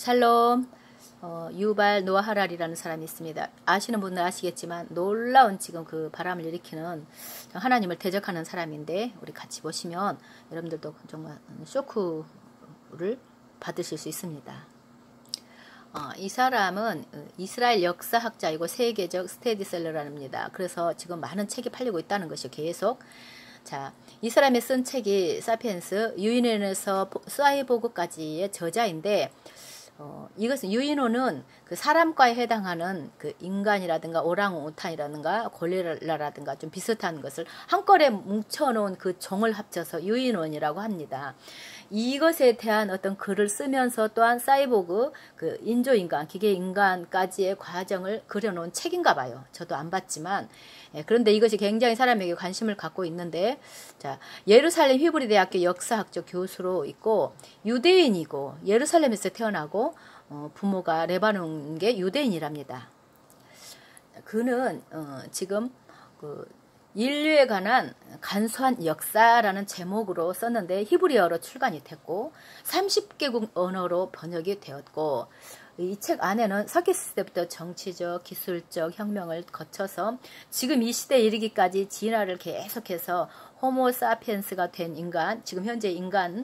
샬롬. 유발 노아 하랄이라는 사람이 있습니다. 아시는 분은 아시겠지만 놀라운 지금 그 바람을 일으키는 하나님을 대적하는 사람인데, 우리 같이 보시면 여러분들도 정말 쇼크를 받으실 수 있습니다. 이 사람은 이스라엘 역사학자이고 세계적 스테디셀러랍니다. 그래서 지금 많은 책이 팔리고 있다는 것이 계속. 자, 이 사람이 쓴 책이 사피엔스, 유인원에서 사이보그까지의 저자인데, 이것은 유인원은 그 사람과에 해당하는 그 인간이라든가 오랑우탄이라든가 고릴라라든가 좀 비슷한 것을 한꺼번에 뭉쳐놓은 그 종을 합쳐서 유인원이라고 합니다. 이것에 대한 어떤 글을 쓰면서 또한 사이보그, 그 인조인간, 기계인간까지의 과정을 그려놓은 책인가 봐요. 저도 안 봤지만. 그런데 이것이 굉장히 사람에게 관심을 갖고 있는데, 자, 예루살렘 히브리 대학교 역사학적 교수로 있고, 유대인이고, 예루살렘에서 태어나고, 부모가 레바논계 유대인이랍니다. 그는 지금 그 인류에 관한 간소한 역사라는 제목으로 썼는데 히브리어로 출간이 됐고 30개국 언어로 번역이 되었고, 이 책 안에는 섞였을 때부터 정치적, 기술적 혁명을 거쳐서 지금 이 시대에 이르기까지 진화를 계속해서 호모사피엔스가 된 인간, 지금 현재 인간의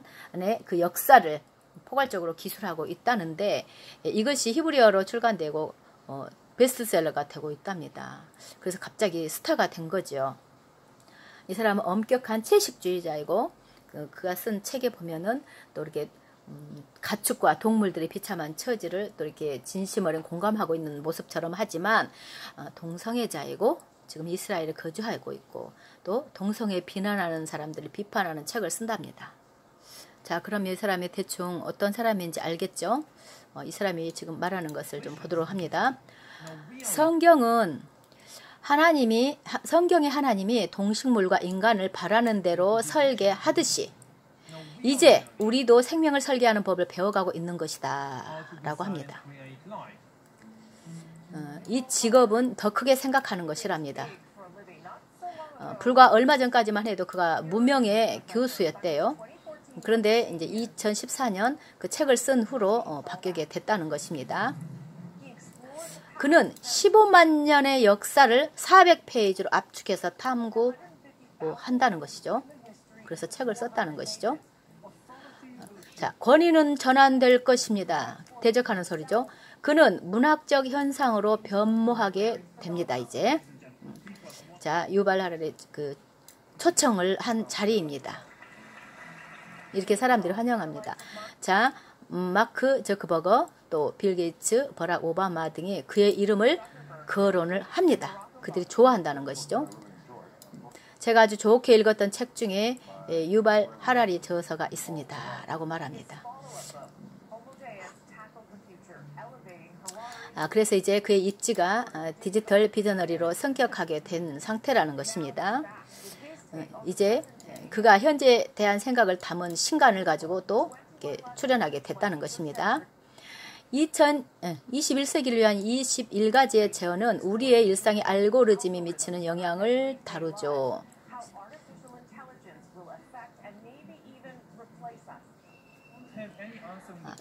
그 역사를 포괄적으로 기술하고 있다는데, 이것이 히브리어로 출간되고 베스트셀러가 되고 있답니다. 그래서 갑자기 스타가 된 거죠. 이 사람은 엄격한 채식주의자이고, 그가 쓴 책에 보면은 또 이렇게 가축과 동물들의 비참한 처지를 또 이렇게 진심 어린 공감하고 있는 모습처럼 하지만, 동성애자이고 지금 이스라엘에 거주하고 있고, 또 동성애 비난하는 사람들을 비판하는 책을 쓴답니다. 자, 그럼 이 사람이 대충 어떤 사람인지 알겠죠? 이 사람이 지금 말하는 것을 좀 보도록 합니다. 성경에 하나님이 동식물과 인간을 바라는 대로 설계하듯이 이제 우리도 생명을 설계하는 법을 배워가고 있는 것이다 라고 합니다. 이 직업은 더 크게 생각하는 것이랍니다. 불과 얼마 전까지만 해도 그가 무명의 교수였대요. 그런데 이제 2014년 그 책을 쓴 후로 바뀌게 됐다는 것입니다. 그는 15만 년의 역사를 400페이지로 압축해서 탐구한다는 것이죠. 그래서 책을 썼다는 것이죠. 자, 권위는 전환될 것입니다. 대적하는 소리죠. 그는 문학적 현상으로 변모하게 됩니다. 이제. 자, 유발 하랄의 그 초청을 한 자리입니다. 이렇게 사람들이 환영합니다. 자, 마크 저크버거, 또 빌 게이츠, 버락 오바마 등이 그의 이름을 거론을 합니다. 그들이 좋아한다는 것이죠. 제가 아주 좋게 읽었던 책 중에 유발 하랄이 저서가 있습니다 라고 말합니다. 그래서 이제 그의 입지가 디지털 비저너리로 성격하게 된 상태라는 것입니다. 이제 그가 현재에 대한 생각을 담은 신간을 가지고 또 출연하게 됐다는 것입니다. 21세기를 위한 21가지의 제언은 우리의 일상에 알고리즘이 미치는 영향을 다루죠.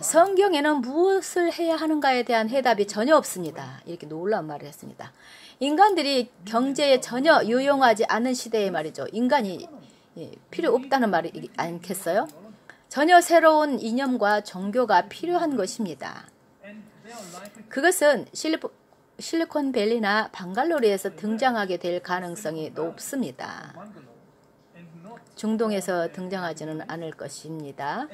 성경에는 무엇을 해야 하는가에 대한 해답이 전혀 없습니다. 이렇게 놀라운 말을 했습니다. 인간들이 경제에 전혀 유용하지 않은 시대에 말이죠. 인간이 필요 없다는 말이 않겠어요? 전혀 새로운 이념과 종교가 필요한 것입니다. 그것은 실리콘밸리나 방갈로리에서 등장하게 될 가능성이 높습니다. 중동에서 등장하지는 않을 것입니다.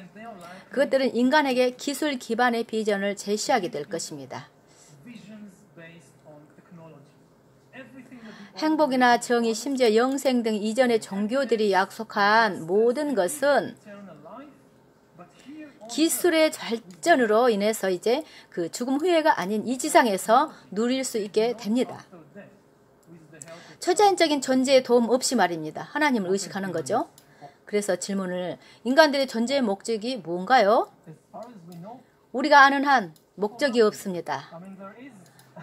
그것들은 인간에게 기술 기반의 비전을 제시하게 될 것입니다. 행복이나 정의, 심지어 영생 등 이전의 종교들이 약속한 모든 것은 기술의 발전으로 인해서 이제 그 죽음 후회가 아닌 이 지상에서 누릴 수 있게 됩니다. 초자연적인 존재의 도움 없이 말입니다. 하나님을 의식하는 거죠. 그래서 질문을, 인간들의 존재의 목적이 뭔가요? 우리가 아는 한 목적이 없습니다.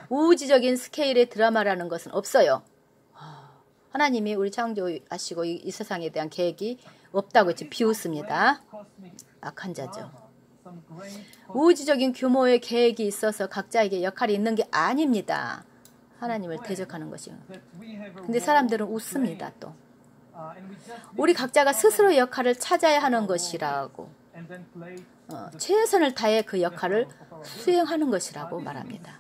우주적인 스케일의 드라마라는 것은 없어요. 하나님이 우리 창조하시고 이 세상에 대한 계획이 없다고 비웃습니다. 악한 자죠. 우주적인 규모의 계획이 있어서 각자에게 역할이 있는 게 아닙니다. 하나님을 대적하는 것이요. 근데 사람들은 웃습니다. 또 우리 각자가 스스로 역할을 찾아야 하는 것이라고, 최선을 다해 그 역할을 수행하는 것이라고 말합니다.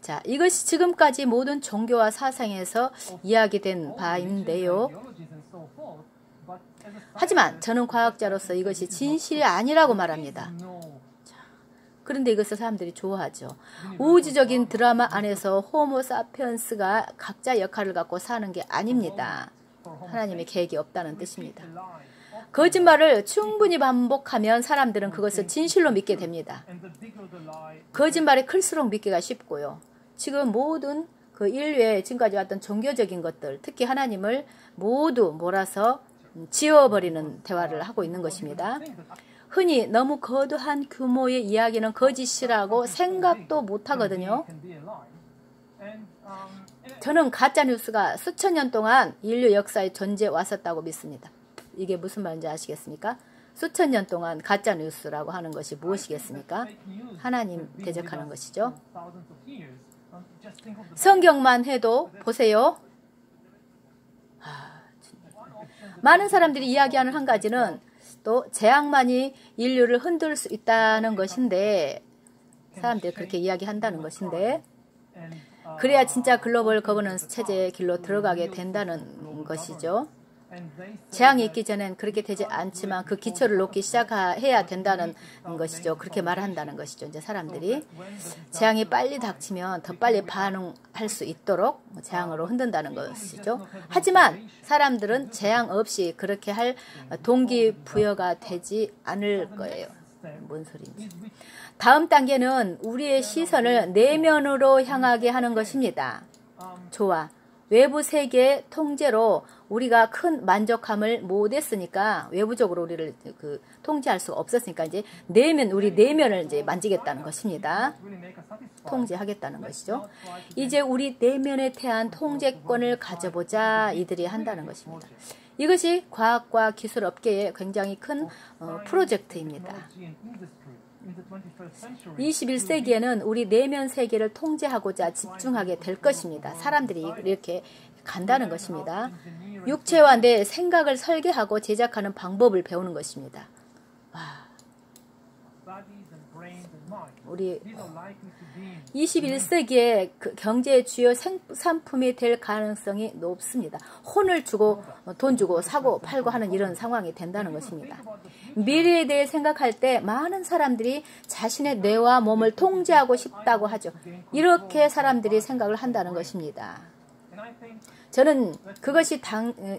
자, 이것이 지금까지 모든 종교와 사상에서 이야기된 바인데요. 하지만 저는 과학자로서 이것이 진실이 아니라고 말합니다. 자, 그런데 이것을 사람들이 좋아하죠. 우주적인 드라마 안에서 호모 사피엔스가 각자 역할을 갖고 사는 게 아닙니다. 하나님의 계획이 없다는 뜻입니다. 거짓말을 충분히 반복하면 사람들은 그것을 진실로 믿게 됩니다. 거짓말이 클수록 믿기가 쉽고요. 지금 모든 그 인류의 지금까지 왔던 종교적인 것들, 특히 하나님을 모두 몰아서 지워버리는 대화를 하고 있는 것입니다. 흔히 너무 거대한 규모의 이야기는 거짓이라고 생각도 못하거든요. 저는 가짜뉴스가 수천 년 동안 인류 역사에 존재해 왔었다고 믿습니다. 이게 무슨 말인지 아시겠습니까? 수천 년 동안 가짜뉴스라고 하는 것이 무엇이겠습니까? 하나님 대적하는 것이죠. 성경만 해도 보세요. 많은 사람들이 이야기하는 한 가지는 또 재앙만이 인류를 흔들 수 있다는 것인데, 사람들이 그렇게 이야기한다는 것인데, 그래야 진짜 글로벌 거버넌스 체제의 길로 들어가게 된다는 것이죠. 재앙이 있기 전엔 그렇게 되지 않지만 그 기초를 놓기 시작해야 된다는 것이죠. 그렇게 말한다는 것이죠. 이제 사람들이 재앙이 빨리 닥치면 더 빨리 반응할 수 있도록 재앙으로 흔든다는 것이죠. 하지만 사람들은 재앙 없이 그렇게 할 동기부여가 되지 않을 거예요. 뭔 소리인지. 다음 단계는 우리의 시선을 내면으로 향하게 하는 것입니다. 좋아. 외부 세계의 통제로 우리가 큰 만족함을 못했으니까, 외부적으로 우리를 통제할 수가 없었으니까 이제 우리 내면을 이제 만지겠다는 것입니다. 통제하겠다는 것이죠. 이제 우리 내면에 대한 통제권을 가져보자, 이들이 한다는 것입니다. 이것이 과학과 기술 업계의 굉장히 큰 프로젝트입니다. 21세기에는 우리 내면 세계를 통제하고자 집중하게 될 것입니다. 사람들이 이렇게 간다는 것입니다. 육체와 내 생각을 설계하고 제작하는 방법을 배우는 것입니다. 와. 우리 21세기에 그 경제의 주요 상품이 될 가능성이 높습니다. 혼을 주고 돈 주고 사고 팔고 하는 이런 상황이 된다는 것입니다. 미래에 대해 생각할 때 많은 사람들이 자신의 뇌와 몸을 통제하고 싶다고 하죠. 이렇게 사람들이 생각을 한다는 것입니다. 저는 그것이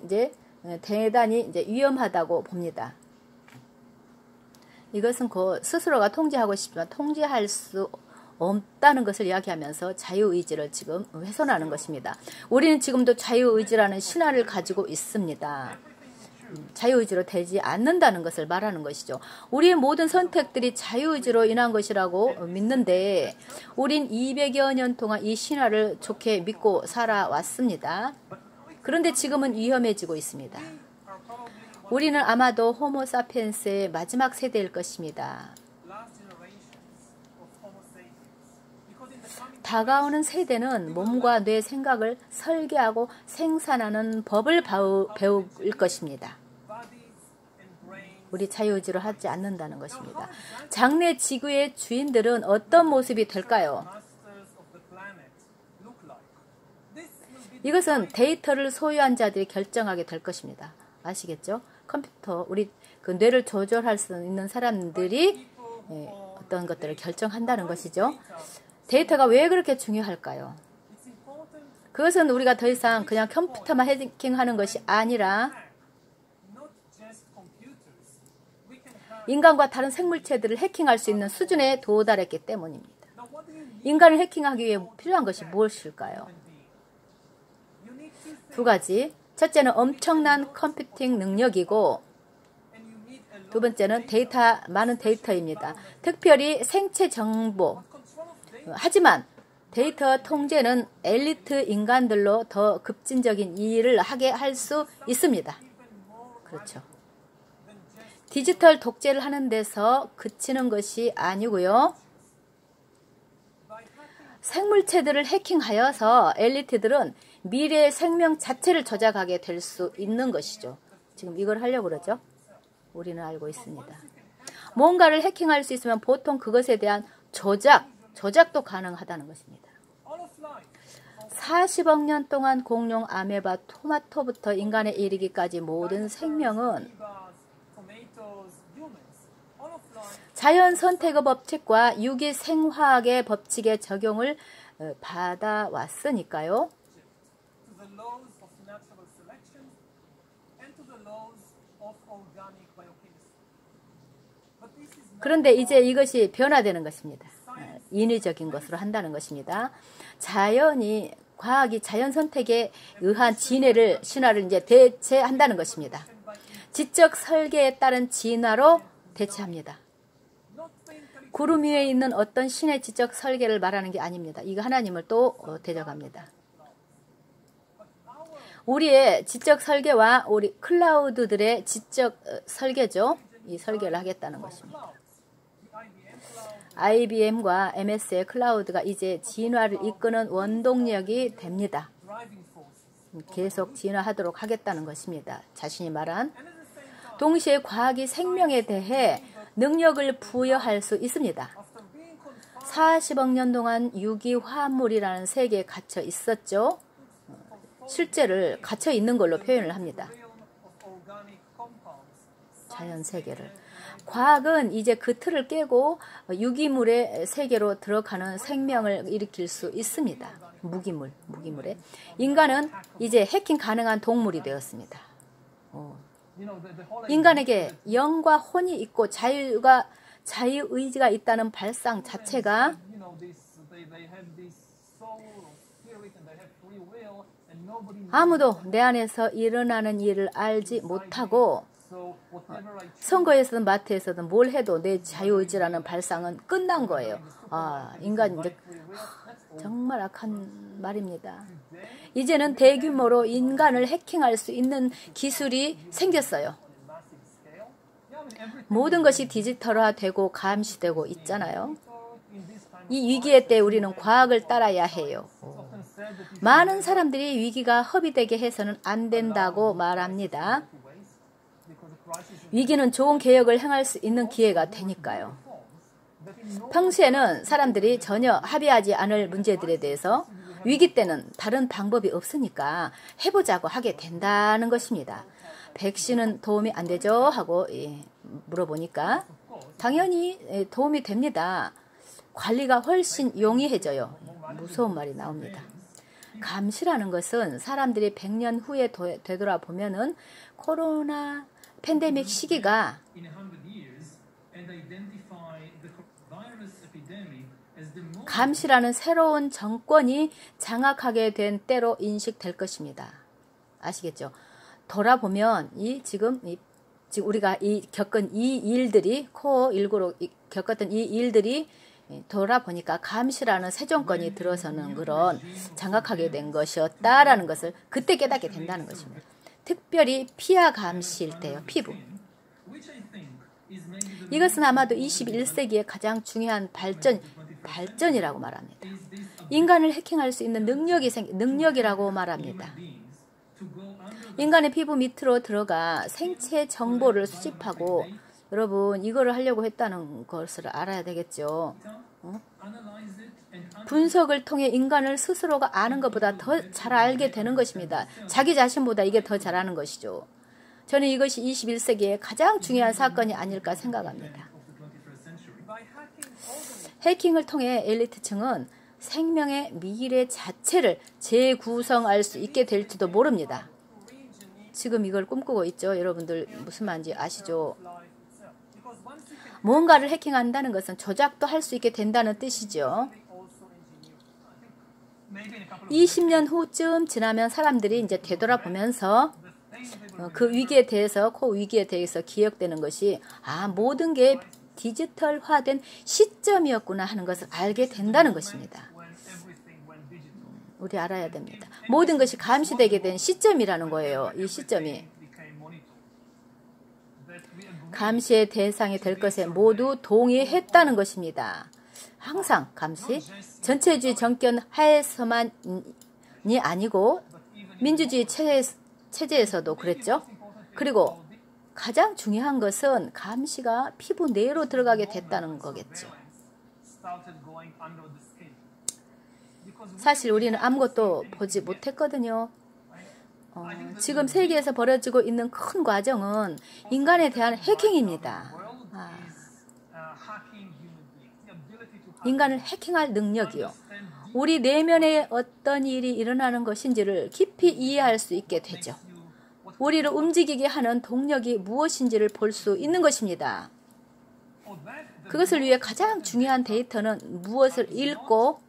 이제 대단히 이제 위험하다고 봅니다. 이것은 스스로가 통제하고 싶지만 통제할 수 없다는 것을 이야기하면서 자유의지를 지금 훼손하는 것입니다. 우리는 지금도 자유의지라는 신화를 가지고 있습니다. 자유의지로 되지 않는다는 것을 말하는 것이죠. 우리의 모든 선택들이 자유의지로 인한 것이라고 믿는데, 우린 200여 년 동안 이 신화를 좋게 믿고 살아왔습니다. 그런데 지금은 위험해지고 있습니다. 우리는 아마도 호모 사피엔스의 마지막 세대일 것입니다. 다가오는 세대는 몸과 뇌 생각을 설계하고 생산하는 법을 배울 것입니다. 우리 자유의지로 하지 않는다는 것입니다. 장래 지구의 주인들은 어떤 모습이 될까요? 이것은 데이터를 소유한 자들이 결정하게 될 것입니다. 아시겠죠? 컴퓨터, 우리 그 뇌를 조절할 수 있는 사람들이 어떤 것들을 결정한다는 것이죠. 데이터가 왜 그렇게 중요할까요? 그것은 우리가 더 이상 그냥 컴퓨터만 해킹하는 것이 아니라 인간과 다른 생물체들을 해킹할 수 있는 수준에 도달했기 때문입니다. 인간을 해킹하기 위해 필요한 것이 무엇일까요? 두 가지. 첫째는 엄청난 컴퓨팅 능력이고, 두 번째는 많은 데이터입니다. 특별히 생체 정보. 하지만 데이터 통제는 엘리트 인간들로 더 급진적인 일을 하게 할 수 있습니다. 그렇죠. 디지털 독재를 하는 데서 그치는 것이 아니고요. 생물체들을 해킹하여서 엘리트들은 미래의 생명 자체를 조작하게 될 수 있는 것이죠. 지금 이걸 하려고 그러죠. 우리는 알고 있습니다. 뭔가를 해킹할 수 있으면 보통 그것에 대한 조작도 가능하다는 것입니다. 40억 년 동안 공룡, 아메바, 토마토부터 인간에 이르기까지 모든 생명은 자연 선택의 법칙과 유기 생화학의 법칙의 적용을 받아왔으니까요. 그런데 이제 이것이 변화되는 것입니다. 인위적인 것으로 한다는 것입니다. 과학이 자연 선택에 의한 신화를 이제 대체한다는 것입니다. 지적 설계에 따른 진화로 대체합니다. 구름 위에 있는 어떤 신의 지적 설계를 말하는 게 아닙니다. 이거 하나님을 또 대적합니다. 우리의 지적 설계와 우리 클라우드들의 지적 설계죠. 이 설계를 하겠다는 것입니다. IBM과 MS의 클라우드가 이제 진화를 이끄는 원동력이 됩니다. 계속 진화하도록 하겠다는 것입니다. 자신이 말한. 동시에 과학이 생명에 대해 능력을 부여할 수 있습니다. 40억 년 동안 유기화합물이라는 세계에 갇혀 있었죠. 실제를 갇혀 있는 걸로 표현을 합니다. 자연 세계를. 과학은 이제 그 틀을 깨고 유기물의 세계로 들어가는 생명을 일으킬 수 있습니다. 무기물에. 인간은 이제 해킹 가능한 동물이 되었습니다. 인간에게 영과 혼이 있고 자유의지가 있다는 발상 자체가 아무도 내 안에서 일어나는 일을 알지 못하고 선거에서든 마트에서든 뭘 해도 내 자유의지라는 발상은 끝난 거예요. 인간 이제 정말 악한 말입니다. 이제는 대규모로 인간을 해킹할 수 있는 기술이 생겼어요. 모든 것이 디지털화되고 감시되고 있잖아요. 이 위기의 때 우리는 과학을 따라야 해요. 많은 사람들이 위기가 허비되게 해서는 안 된다고 말합니다. 위기는 좋은 개혁을 행할 수 있는 기회가 되니까요. 평소에는 사람들이 전혀 합의하지 않을 문제들에 대해서 위기 때는 다른 방법이 없으니까 해보자고 하게 된다는 것입니다. 백신은 도움이 안 되죠? 하고 물어보니까 당연히 도움이 됩니다. 관리가 훨씬 용이해져요. 무서운 말이 나옵니다. 감시라는 것은 사람들이 100년 후에 되돌아보면은 코로나 팬데믹 시기가 감시라는 새로운 정권이 장악하게 된 때로 인식될 것입니다. 아시겠죠? 돌아보면 지금 우리가 겪은 이 일들이 코어19로 겪었던 이 일들이 돌아보니까 감시라는 새 정권이 들어서는 그런 장악하게 된 것이었다라는 것을 그때 깨닫게 된다는 것입니다. 특별히 피하 감시일 때요. 피부. 이것은 아마도 21세기의 가장 중요한 발전이라고 말합니다. 인간을 해킹할 수 있는 능력이라고 말합니다. 인간의 피부 밑으로 들어가 생체 정보를 수집하고 여러분 이거를 하려고 했다는 것을 알아야 되겠죠. 분석을 통해 인간을 스스로가 아는 것보다 더 잘 알게 되는 것입니다. 자기 자신보다 이게 더 잘하는 것이죠. 저는 이것이 21세기의 가장 중요한 사건이 아닐까 생각합니다. 해킹을 통해 엘리트층은 생명의 미래 자체를 재구성할 수 있게 될지도 모릅니다. 지금 이걸 꿈꾸고 있죠. 여러분들 무슨 말인지 아시죠? 뭔가를 해킹한다는 것은 조작도 할 수 있게 된다는 뜻이죠. 20년 후쯤 지나면 사람들이 이제 되돌아보면서 그 위기에 대해서 기억되는 것이 모든 게 디지털화된 시점이었구나 하는 것을 알게 된다는 것입니다. 우리 알아야 됩니다. 모든 것이 감시되게 된 시점이라는 거예요. 이 시점이. 감시의 대상이 될 것에 모두 동의했다는 것입니다. 항상 감시, 전체주의 정권 하에서만이 아니고 민주주의 체제에서도 그랬죠. 그리고 가장 중요한 것은 감시가 피부 내로 들어가게 됐다는 거겠죠. 사실 우리는 아무것도 보지 못했거든요. 지금 세계에서 벌어지고 있는 큰 과정은 인간에 대한 해킹입니다. 인간을 해킹할 능력이요. 우리 내면에 어떤 일이 일어나는 것인지를 깊이 이해할 수 있게 되죠. 우리를 움직이게 하는 동력이 무엇인지를 볼 수 있는 것입니다. 그것을 위해 가장 중요한 데이터는 무엇을 읽고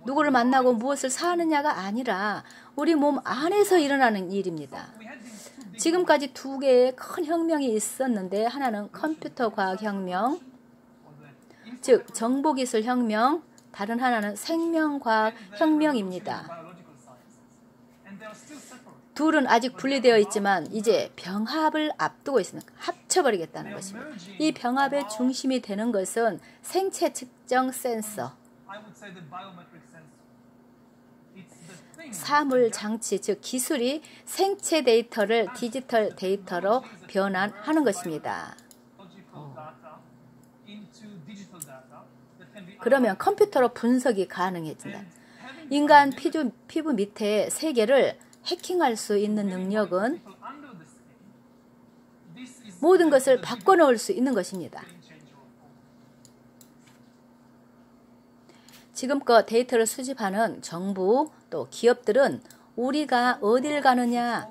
누구를 만나고 무엇을 사느냐가 아니라 우리 몸 안에서 일어나는 일입니다. 지금까지 두 개의 큰 혁명이 있었는데 하나는 컴퓨터 과학 혁명, 즉 정보기술 혁명, 다른 하나는 생명과학 혁명입니다. 둘은 아직 분리되어 있지만 이제 병합을 앞두고 있습니다. 합쳐버리겠다는 것입니다. 이 병합의 중심이 되는 것은 생체 측정 센서, 사물 장치, 즉 기술이 생체 데이터를 디지털 데이터로 변환하는 것입니다. 그러면 컴퓨터로 분석이 가능해진다. 인간 피부 밑에 세계를 해킹할 수 있는 능력은 모든 것을 바꿔놓을 수 있는 것입니다. 지금껏 데이터를 수집하는 정부 또 기업들은 우리가 어딜 가느냐,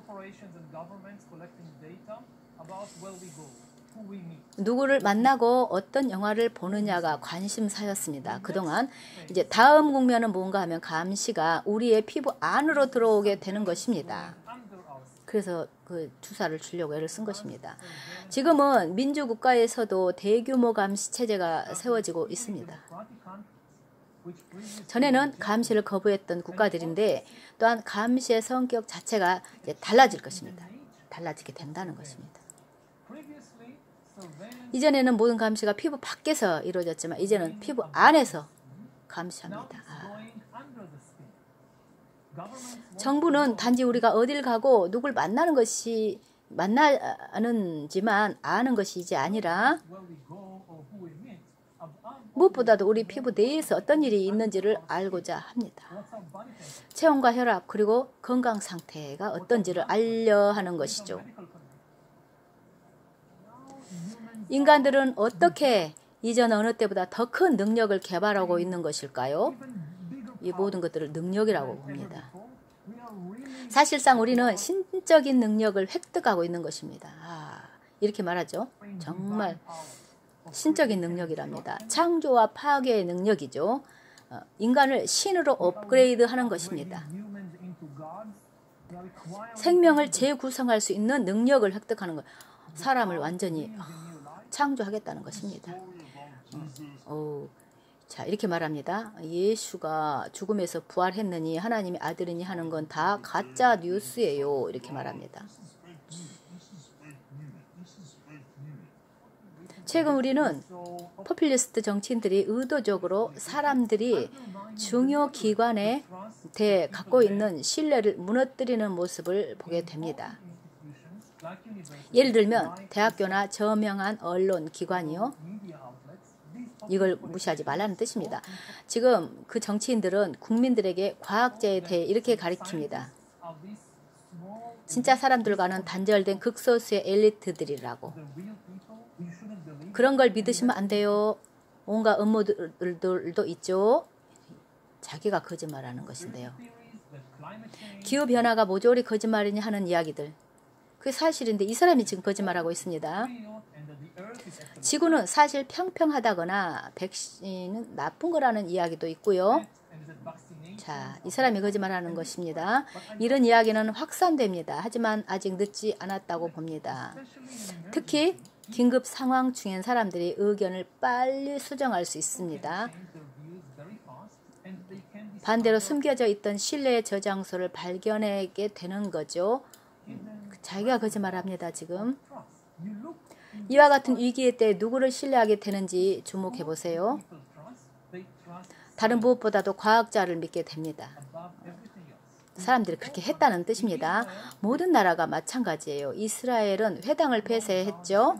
누구를 만나고 어떤 영화를 보느냐가 관심사였습니다. 그동안 이제 다음 국면은 뭔가 하면 감시가 우리의 피부 안으로 들어오게 되는 것입니다. 그래서 그 주사를 주려고 애를 쓴 것입니다. 지금은 민주국가에서도 대규모 감시 체제가 세워지고 있습니다. 전에는 감시를 거부했던 국가들인데 또한 감시의 성격 자체가 이제 달라질 것입니다. 달라지게 된다는 것입니다. 이전에는 모든 감시가 피부 밖에서 이루어졌지만 이제는 피부 안에서 감시합니다. 정부는 단지 우리가 어딜 가고 누굴 만나는지만 아는 것이지 아니라 무엇보다도 우리 피부 내에서 어떤 일이 있는지를 알고자 합니다. 체온과 혈압 그리고 건강 상태가 어떤지를 알려 하는 것이죠. 인간들은 어떻게 이전 어느 때보다 더 큰 능력을 개발하고 있는 것일까요? 이 모든 것들을 능력이라고 봅니다. 사실상 우리는 신적인 능력을 획득하고 있는 것입니다. 이렇게 말하죠. 정말 신적인 능력이랍니다. 창조와 파괴의 능력이죠. 인간을 신으로 업그레이드하는 것입니다. 생명을 재구성할 수 있는 능력을 획득하는 것. 사람을 완전히 창조하겠다는 것입니다. 자, 이렇게 말합니다. 예수가 죽음에서 부활했느니 하나님의 아들이니 하는 건 다 가짜 뉴스예요. 이렇게 말합니다. 최근 우리는 포퓰리스트 정치인들이 의도적으로 사람들이 중요 기관에 대해 갖고 있는 신뢰를 무너뜨리는 모습을 보게 됩니다. 예를 들면 대학교나 저명한 언론 기관이요. 이걸 무시하지 말라는 뜻입니다. 지금 그 정치인들은 국민들에게 과학자에 대해 이렇게 가르칩니다. 진짜 사람들과는 단절된 극소수의 엘리트들이라고. 그런 걸 믿으시면 안 돼요. 온갖 음모들도 있죠. 자기가 거짓말하는 것인데요. 기후변화가 모조리 거짓말이냐 하는 이야기들. 그게 사실인데 이 사람이 지금 거짓말하고 있습니다. 지구는 사실 평평하다거나 백신은 나쁜 거라는 이야기도 있고요. 자, 이 사람이 거짓말하는 것입니다. 이런 이야기는 확산됩니다. 하지만 아직 늦지 않았다고 봅니다. 특히 긴급 상황 중엔 사람들이 의견을 빨리 수정할 수 있습니다. 반대로 숨겨져 있던 신뢰의 저장소를 발견하게 되는 거죠. 자기가 거짓말합니다. 지금 이와 같은 위기의 때 누구를 신뢰하게 되는지 주목해 보세요. 다른 무엇보다도 과학자를 믿게 됩니다. 사람들이 그렇게 했다는 뜻입니다. 모든 나라가 마찬가지예요. 이스라엘은 회당을 폐쇄했죠.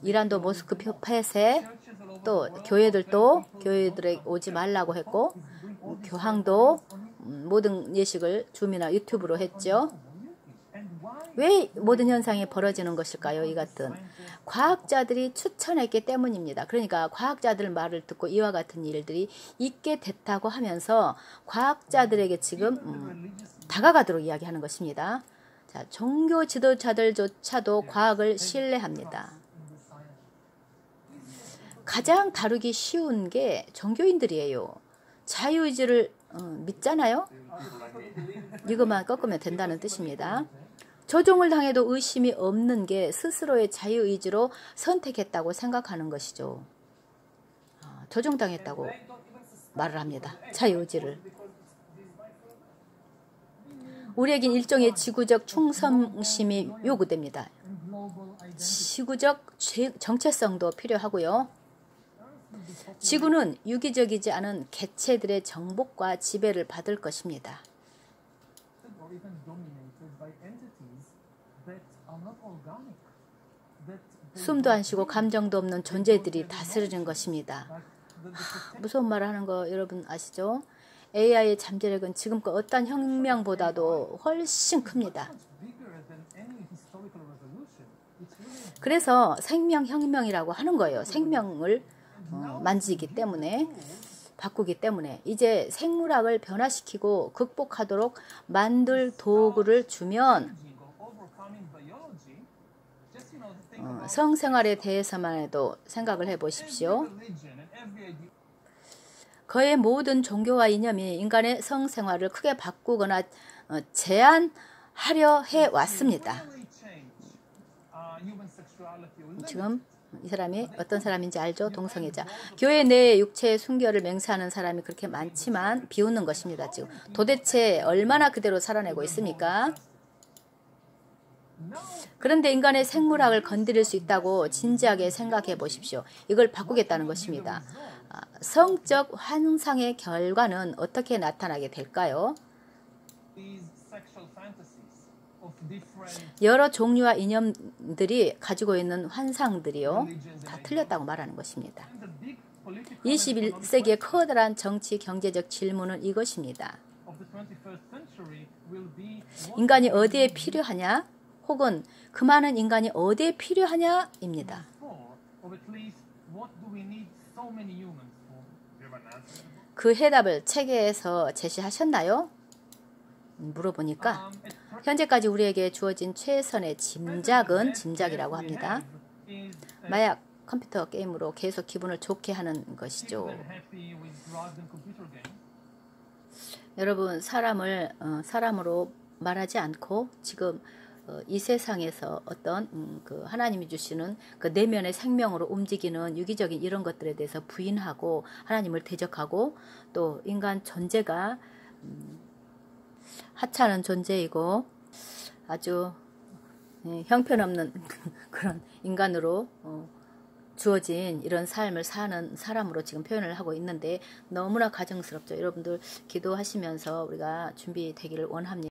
이란도 모스크 폐쇄, 또 교회들도 교회들에 오지 말라고 했고, 교황도 모든 예식을 줌이나 유튜브로 했죠. 왜 모든 현상이 벌어지는 것일까요? 이 같은 과학자들이 추천했기 때문입니다. 그러니까 과학자들 말을 듣고 이와 같은 일들이 있게 됐다고 하면서 과학자들에게 지금 다가가도록 이야기하는 것입니다. 자, 종교 지도자들조차도 과학을 신뢰합니다. 가장 다루기 쉬운 게 종교인들이에요. 자유의지를 믿잖아요. 이것만 꺾으면 된다는 뜻입니다. 조종을 당해도 의심이 없는 게 스스로의 자유의지로 선택했다고 생각하는 것이죠. 조종당했다고 말을 합니다. 자유의지를. 우리에겐 일종의 지구적 충성심이 요구됩니다. 지구적 정체성도 필요하고요. 지구는 유기적이지 않은 개체들의 정복과 지배를 받을 것입니다. 숨도 안 쉬고 감정도 없는 존재들이 다스리는 것입니다. 무서운 말을 하는 거 여러분 아시죠? AI의 잠재력은 지금껏 어떤 혁명보다도 훨씬 큽니다. 그래서 생명혁명이라고 하는 거예요. 생명을 만지기 때문에, 바꾸기 때문에 이제 생물학을 변화시키고 극복하도록 만들 도구를 주면 성생활에 대해서만 해도 생각을 해보십시오. 거의 모든 종교와 이념이 인간의 성생활을 크게 바꾸거나 제한하려 해왔습니다. 지금 이 사람이 어떤 사람인지 알죠? 동성애자. 교회 내 육체의 순결을 맹세하는 사람이 그렇게 많지만 비웃는 것입니다. 지금 도대체 얼마나 그대로 살아내고 있습니까? 그런데 인간의 생물학을 건드릴 수 있다고 진지하게 생각해 보십시오. 이걸 바꾸겠다는 것입니다. 성적 환상의 결과는 어떻게 나타나게 될까요? 여러 종류와 이념들이 가지고 있는 환상들이요, 다 틀렸다고 말하는 것입니다. 21세기의 커다란 정치 경제적 질문은 이것입니다. 인간이 어디에 필요하냐? 혹은 그 많은 인간이 어디에 필요하냐입니다. 그 해답을 책에서 제시하셨나요? 물어보니까 현재까지 우리에게 주어진 최선의 짐작이라고 합니다. 마약, 컴퓨터 게임으로 계속 기분을 좋게 하는 것이죠. 여러분, 사람으로 말하지 않고 지금 이 세상에서 어떤 그 하나님이 주시는 그 내면의 생명으로 움직이는 유기적인 이런 것들에 대해서 부인하고 하나님을 대적하고 또 인간 존재가 하찮은 존재이고 아주 형편없는 그런 인간으로 주어진 이런 삶을 사는 사람으로 지금 표현을 하고 있는데 너무나 가증스럽죠. 여러분들 기도하시면서 우리가 준비되기를 원합니다.